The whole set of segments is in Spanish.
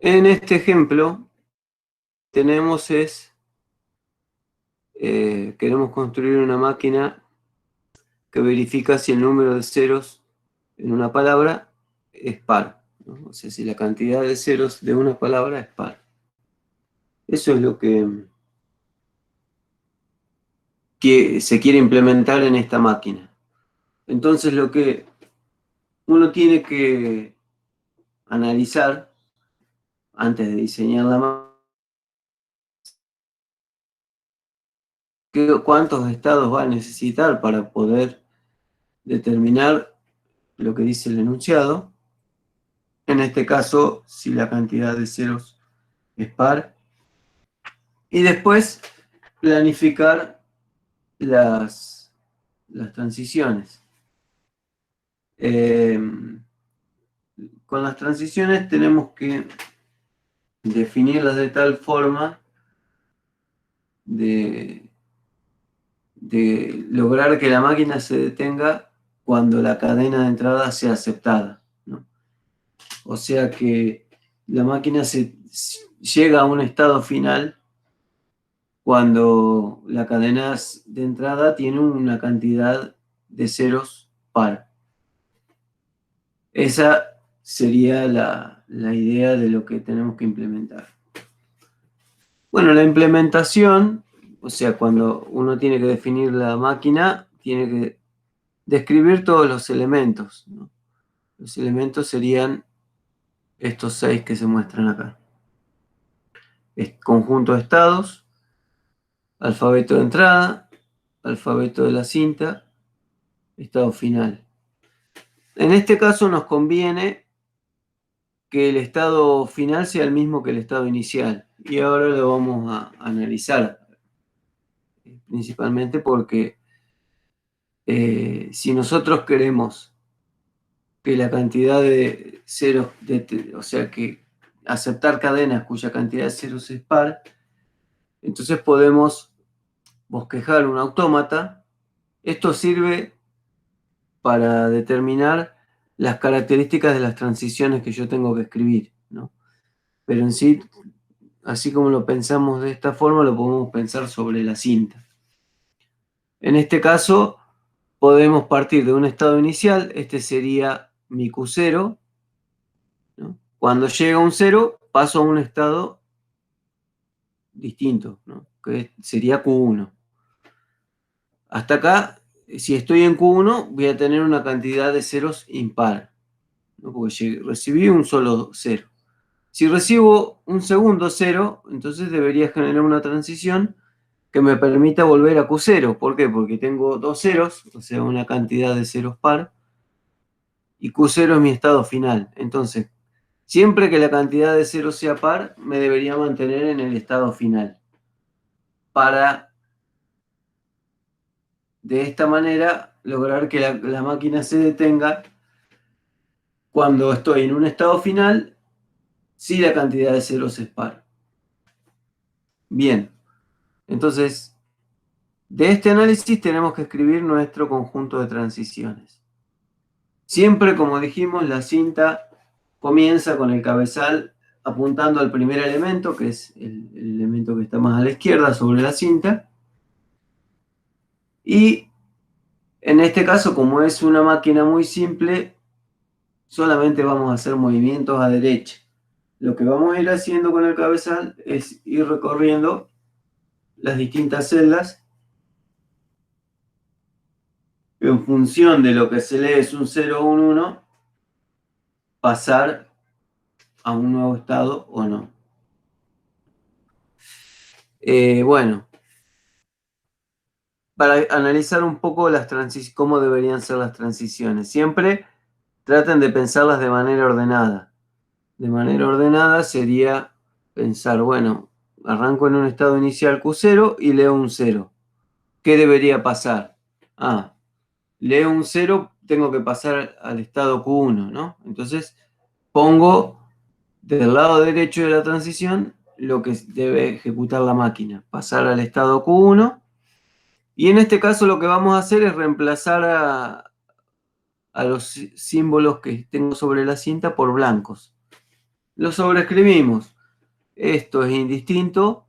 En este ejemplo tenemos queremos construir una máquina que verifica si el número de ceros en una palabra es par, ¿no? O sea, si la cantidad de ceros de una palabra es par. Eso es lo que se quiere implementar en esta máquina. Entonces lo que uno tiene que analizar antes de diseñar la máquina, cuántos estados va a necesitar para poder determinar lo que dice el enunciado. En este caso, si la cantidad de ceros es par. Y después planificar las transiciones. Con las transiciones tenemos que definirlas de tal forma de lograr que la máquina se detenga cuando la cadena de entrada sea aceptada, ¿no? O sea que la máquina llega a un estado final cuando la cadena de entrada tiene una cantidad de ceros par. Esa sería la idea de lo que tenemos que implementar. Bueno, la implementación, o sea, cuando uno tiene que definir la máquina, tiene que describir todos los elementos, ¿no? Los elementos serían estos 6 que se muestran acá. Conjunto de estados, alfabeto de entrada, alfabeto de la cinta, estado final. En este caso nos conviene que el estado final sea el mismo que el estado inicial. Y ahora lo vamos a analizar, principalmente porque si nosotros queremos que la cantidad de ceros, o sea, que aceptar cadenas cuya cantidad de ceros es par, entonces podemos bosquejar un autómata. Esto sirve para determinar las características de las transiciones que yo tengo que escribir, ¿no? Pero en sí, así como lo pensamos de esta forma, lo podemos pensar sobre la cinta. En este caso, podemos partir de un estado inicial, este sería mi Q0, ¿no? Cuando llega a un 0, paso a un estado distinto, ¿no? Que sería Q1. Hasta acá, si estoy en Q1, voy a tener una cantidad de ceros impar, ¿no? Porque recibí un solo 0. Si recibo un segundo 0, entonces debería generar una transición que me permita volver a Q0. ¿Por qué? Porque tengo dos ceros, o sea, una cantidad de ceros par, y Q0 es mi estado final. Entonces, siempre que la cantidad de ceros sea par, me debería mantener en el estado final. Para, de esta manera, lograr que la máquina se detenga cuando estoy en un estado final si la cantidad de ceros es par. Bien, entonces, de este análisis tenemos que escribir nuestro conjunto de transiciones. Siempre, como dijimos, la cinta comienza con el cabezal apuntando al primer elemento, que es el elemento que está más a la izquierda sobre la cinta. Y en este caso, como es una máquina muy simple, solamente vamos a hacer movimientos a derecha. Lo que vamos a ir haciendo con el cabezal es ir recorriendo las distintas celdas en función de lo que se lee es un 0 o un 1, pasar a un nuevo estado o no. Bueno, para analizar un poco cómo deberían ser las transiciones. Siempre traten de pensarlas de manera ordenada. De manera ordenada sería pensar, bueno, arranco en un estado inicial Q0 y leo un 0. ¿Qué debería pasar? Leo un 0, tengo que pasar al estado Q1, ¿no? Entonces pongo del lado derecho de la transición lo que debe ejecutar la máquina, pasar al estado Q1. Y en este caso lo que vamos a hacer es reemplazar a los símbolos que tengo sobre la cinta por blancos. lo sobreescribimos. Esto es indistinto.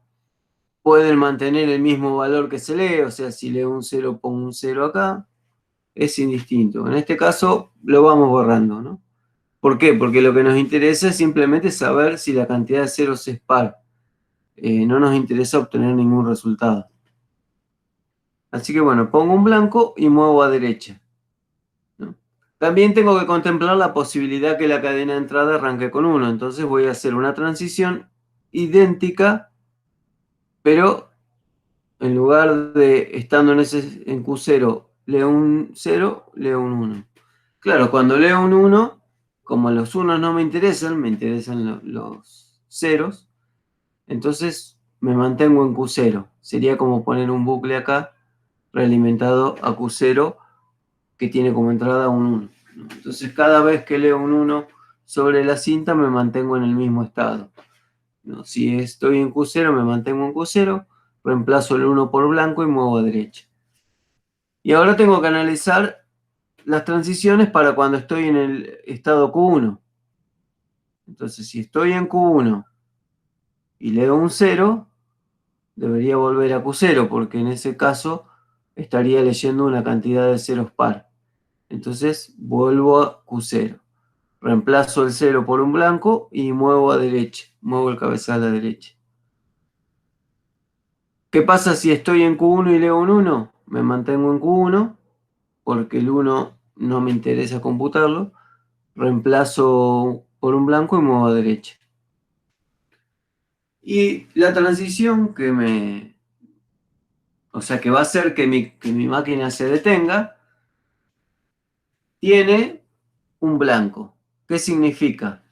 Pueden mantener el mismo valor que se lee, o sea, si leo un 0, pongo un 0 acá. Es indistinto. En este caso, lo vamos borrando, ¿no? ¿Por qué? Porque lo que nos interesa es simplemente saber si la cantidad de ceros es par. No nos interesa obtener ningún resultado. Así que bueno, pongo un blanco y muevo a derecha, ¿no? También tengo que contemplar la posibilidad que la cadena de entrada arranque con 1. Entonces voy a hacer una transición idéntica, pero en lugar de estando en Q0, leo un 0, leo un 1. Claro, cuando leo un 1, como los unos no me interesan, me interesan los ceros, entonces me mantengo en Q0. Sería como poner un bucle acá, realimentado a Q0, que tiene como entrada un 1. Entonces cada vez que leo un 1 sobre la cinta me mantengo en el mismo estado. Si estoy en Q0 me mantengo en Q0, reemplazo el 1 por blanco y muevo a derecha. Y ahora tengo que analizar las transiciones para cuando estoy en el estado Q1. Entonces si estoy en Q1 y leo un 0, debería volver a Q0 porque en ese caso estaría leyendo una cantidad de ceros par. Entonces vuelvo a Q0. Reemplazo el 0 por un blanco y muevo a derecha. Muevo el cabezal a derecha. ¿Qué pasa si estoy en Q1 y leo un 1? Me mantengo en Q1 porque el 1 no me interesa computarlo. Reemplazo por un blanco y muevo a derecha. Y la transición o sea, que va a hacer que mi máquina se detenga, tiene un blanco. ¿Qué significa?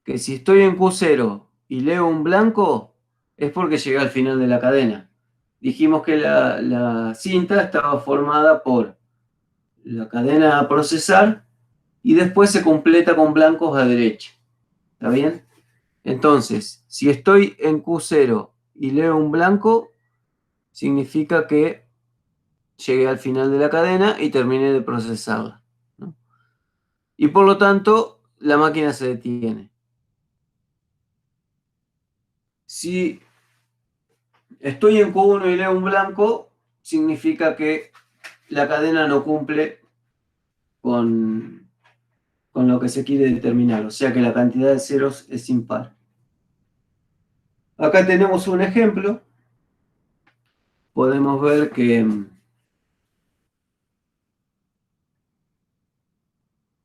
Que si estoy en Q0 y leo un blanco, es porque llegué al final de la cadena. Dijimos que la cinta estaba formada por la cadena a procesar y después se completa con blancos a derecha. ¿Está bien? Entonces, si estoy en Q0 y leo un blanco, significa que llegué al final de la cadena y terminé de procesarla, ¿no? Y por lo tanto, la máquina se detiene. Si estoy en Q1 y leo un blanco, significa que la cadena no cumple con lo que se quiere determinar, o sea que la cantidad de ceros es impar. Acá tenemos un ejemplo. Podemos ver que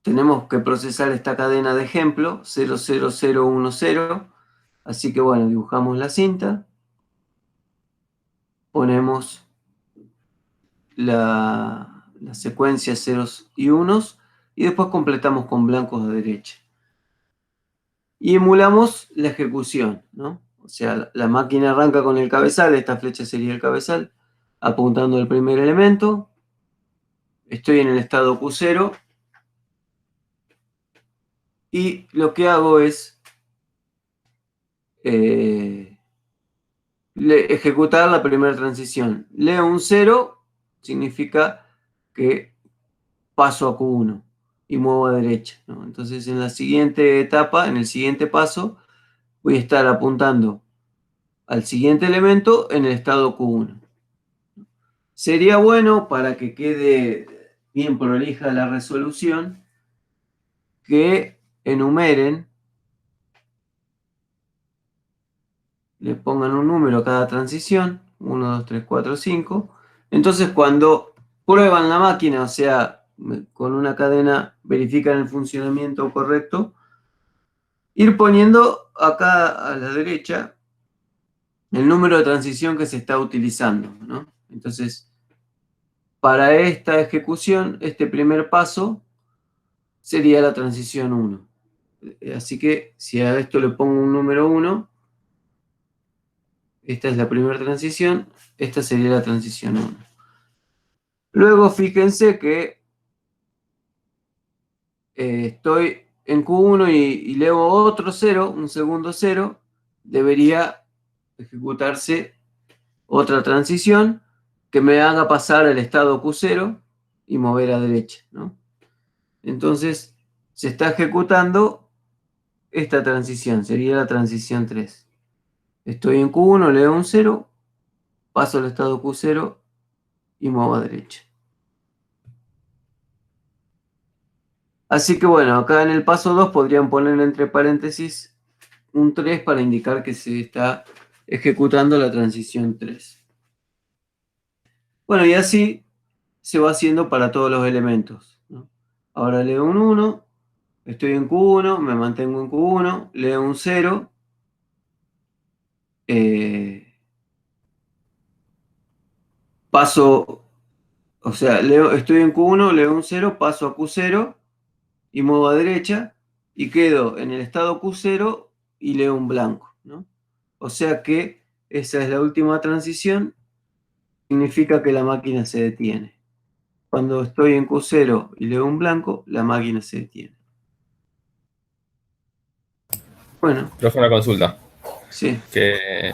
tenemos que procesar esta cadena de ejemplo, 00010. Así que bueno, dibujamos la cinta, ponemos la secuencia ceros y unos y después completamos con blancos a derecha. Y emulamos la ejecución, ¿no? O sea, la máquina arranca con el cabezal, esta flecha sería el cabezal, apuntando al primer elemento. Estoy en el estado Q0 y lo que hago es ejecutar la primera transición. Leo un 0, significa que paso a Q1 y muevo a derecha, ¿no? Entonces en la siguiente etapa, en el siguiente paso, voy a estar apuntando al siguiente elemento en el estado Q1. Sería bueno, para que quede bien prolija la resolución, que enumeren, le pongan un número a cada transición, 1, 2, 3, 4, 5. Entonces cuando prueban la máquina, o sea, con una cadena verifican el funcionamiento correcto, ir poniendo acá a la derecha el número de transición que se está utilizando, ¿no? Entonces, para esta ejecución, este primer paso sería la transición 1. Así que si a esto le pongo un número 1, esta es la primera transición, esta sería la transición 1. Luego fíjense que estoy en Q1 y leo otro 0, un segundo 0, debería ejecutarse otra transición que me haga pasar al estado Q0 y mover a derecha, ¿no? Entonces se está ejecutando esta transición, sería la transición 3. Estoy en Q1, leo un 0, paso al estado Q0 y muevo a derecha. Así que bueno, acá en el paso 2 podrían poner entre paréntesis un 3 para indicar que se está ejecutando la transición 3. Bueno, y así se va haciendo para todos los elementos, ¿no? Ahora leo un 1, estoy en Q1, me mantengo en Q1, leo un 0, paso, o sea, estoy en Q1, leo un 0, paso a Q0 y muevo a derecha y quedo en el estado Q0 y leo un blanco, ¿no? O sea que esa es la última transición, significa que la máquina se detiene. Cuando estoy en Q0 y leo un blanco, la máquina se detiene. Bueno, Profe, una consulta. sí. Que,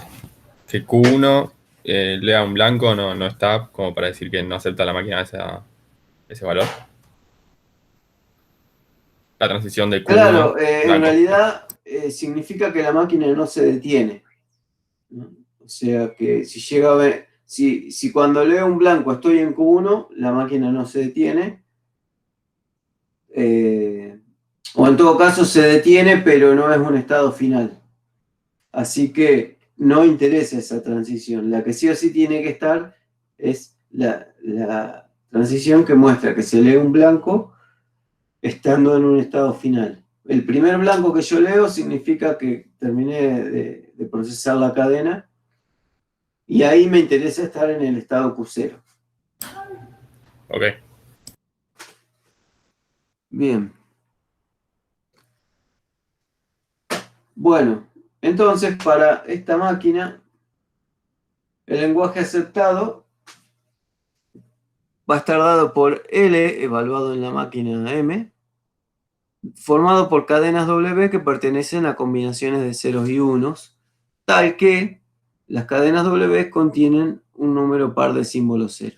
que Q1 lea un blanco no está como para decir que no acepta la máquina ese valor. La transición de Q1 Claro, en blanco. realidad significa que la máquina no se detiene, ¿no? O sea que si llega a ver, si cuando leo un blanco estoy en Q1, la máquina no se detiene. O en todo caso se detiene, pero no es un estado final. Así que no interesa esa transición. La que sí o sí tiene que estar es la transición que muestra que se lee un blanco estando en un estado final. El primer blanco que yo leo significa que terminé de procesar la cadena y ahí me interesa estar en el estado Q0. Ok. Bien. Bueno, entonces para esta máquina, el lenguaje aceptado va a estar dado por L, evaluado en la máquina M, formado por cadenas W que pertenecen a combinaciones de ceros y unos, tal que las cadenas W contienen un número par de símbolos cero.